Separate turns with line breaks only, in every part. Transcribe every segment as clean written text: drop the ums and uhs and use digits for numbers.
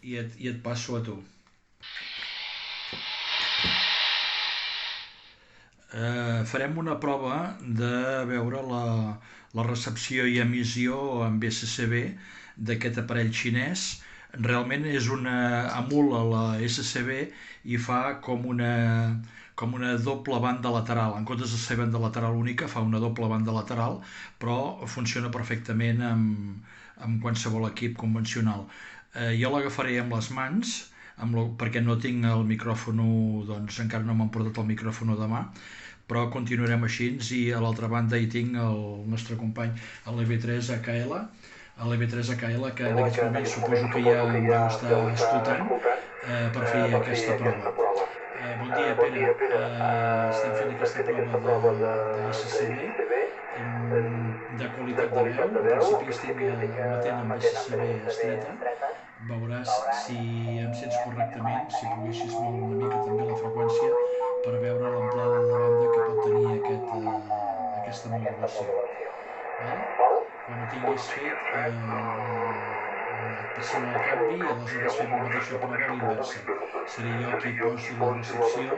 i et passo a tu. Farem una prova de veure la recepció i emissió amb SCB d'aquest aparell xinès. Realment emula la SCB i fa com una doble banda lateral. En comptes de ser banda lateral única, fa una doble banda lateral, però funciona perfectament amb qualsevol equip convencional. Jo l'agafaré amb les mans, perquè no tinc el micròfon, doncs encara no m'han portat el micròfon de mà, però continuarem així. I a l'altra banda hi tinc el nostre company, l'EV3 AKL, que en aquests moments suposo que ja em deu estar escoltant per fer aquesta prova. Bon dia, Pere. Estem fent aquesta prova de SCB de qualitat de veu. En principi estic emetent amb SCB estreta. Veuràs si em sents correctament, si poguessis moure una mica també la freqüència per veure l'amplada de banda que pot tenir aquesta modulació. Quan ho tinguis fet, passem al canvi i aleshores fem la mateixa prova a l'inversa. Seré jo qui posi la recepció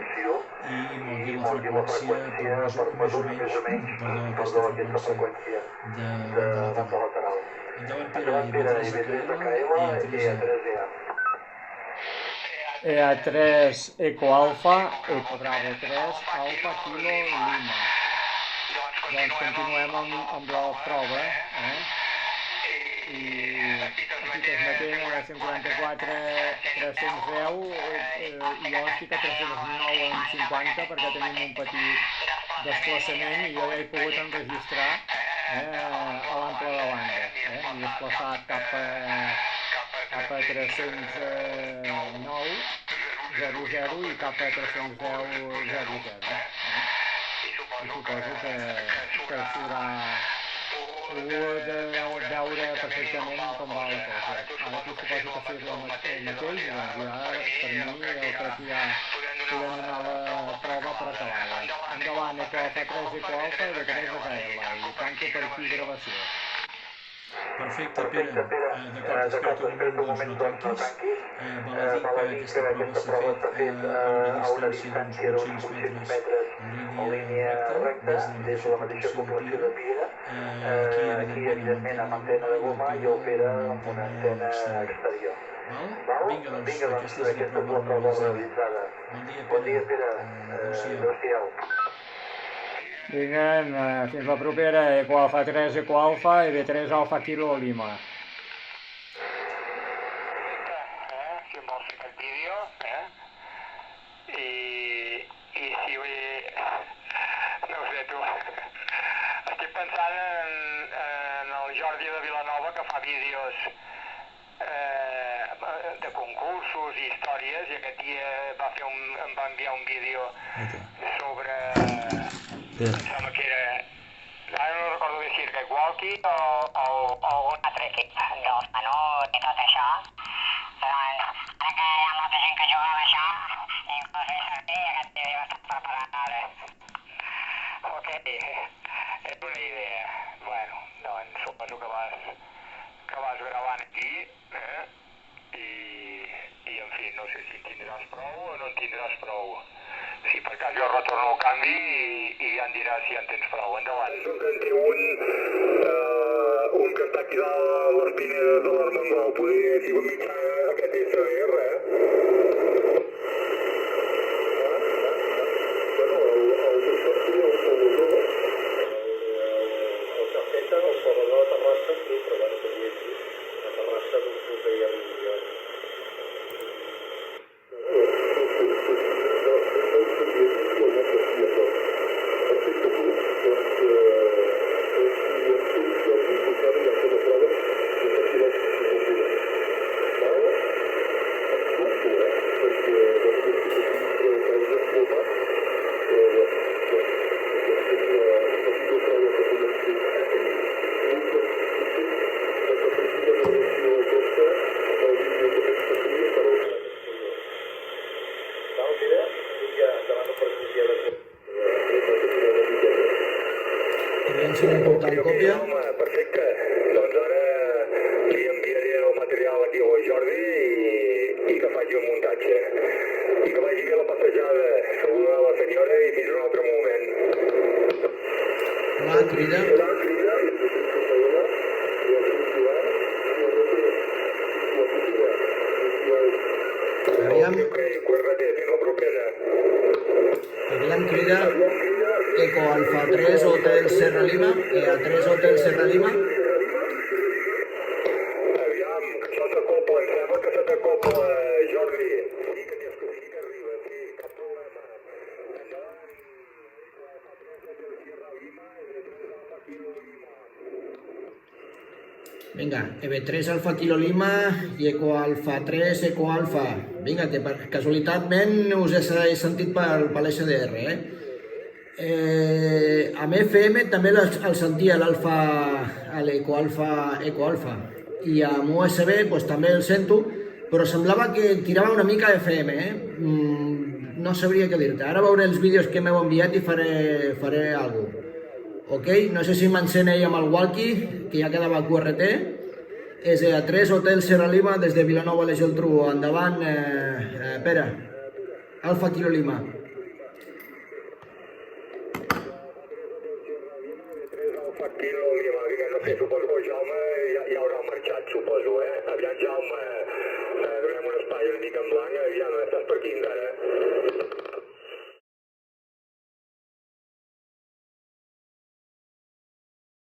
i mogui la freqüència per més o menys, aquesta freqüència de banda lateral. Endavant, Pere, EV3 AKL i EA3A.
EA3 Eco Alfa, Eco Bravo 3, Alfa Kilo Lima. Doncs continuem amb la prova, i aquí transmetent a 144 310 i jo estic a 309 amb 50 perquè tenim un petit desplaçament i jo ja he pogut enregistrar a l'ample de banda. M'he desplaçat cap a 309 00 i cap a 310 00. I suposo que s'haurà pogut veure perfectament com va la cosa. Ara tu suposo que fes el mateix, doncs ja per mi jo crec que ja podem anar a la prova per acabada. Endavant, Eco Alfa 3, Eco Alfa i EV3 AKL i tanco per aquí gravació.
Perfecte, Pere. D'acord, espera't un moment, doncs no tanquis. Val a dir que aquesta prova s'ha fet a una distància d'uns 800 metres en línia recta, des de la mateixa proporció de Piera. Aquí, evidentment, amb antena de goma i el Pere amb una antena exterior. Vinga, doncs, aquesta és la prova realitzada. Bon dia, Pere. Adéu-siau.
Vinga, fins la propera, Eco Alfa 3, Eco Alfa, EV3 Alfa Kilo Lima.
Si em vols fer aquest vídeo, i si no ho sé, tu, estic pensant en el Jordi de Vilanova que fa vídeos de concursos i històries, i aquest dia em va enviar un vídeo sobre... Em sembla que era... Ara no recordo bé si era Walkie o un altre equip dels menuts i tot això. Doncs, ara que hi ha molta gent que juga amb això, inclús he servit i aquest vídeo està preparat ara. Ok, és una idea. Bueno, doncs suposo que vas gravant aquí, i en fi, no sé si en tindràs prou o no en tindràs prou. Si per cas jo retorno el canvi i ja em diràs si en tens prou. Endavant. Doncs en té un que està aquí dalt a l'espina de l'Armengol. Podria si va mitjar aquest SR, Bueno, el doctor seria el Salvador. El Cafeta, el Salvador de Terrassa, sí, però bueno, podria dir a Terrassa doncs no veia millor. Perfecte. Doncs ara li enviaré el material aquí al Jordi faci un muntatge. I que vagi bé la passejada. Saluda a la senyora i fins un altre moment.
Hola, crida. Aviam, crida. Eco Alfa 3 Hotel Serra Lima, EA3 Hotel Serra Lima.
Aviam, que això s'acopla, em sembla que se t'acopla, Jordi. Sí que arriba, sí, cap problema.
Vinga, EB3 Alfa Kilo Lima i Eco Alfa 3 Eco Alfa. Vinga, que per casualitatment us he sentit per l'SDR, amb FM també el sentia l'Eco Alfa, i amb USB doncs, també el sento, però semblava que tirava una mica FM, no sabria què dir-te. Ara veuré els vídeos que m'heu enviat i faré alguna cosa. Ok, no sé si m'encén ell amb el walkie, que ja quedava QRT. És EA3 Hotel Serra Lima des de Vilanova i la Geltrú. Endavant, Pere. Alfa Kilo Lima.
Alfa Kilo Lima, no sé, suposo que Jaume ja haurà marxat, suposo, Aviam, Jaume.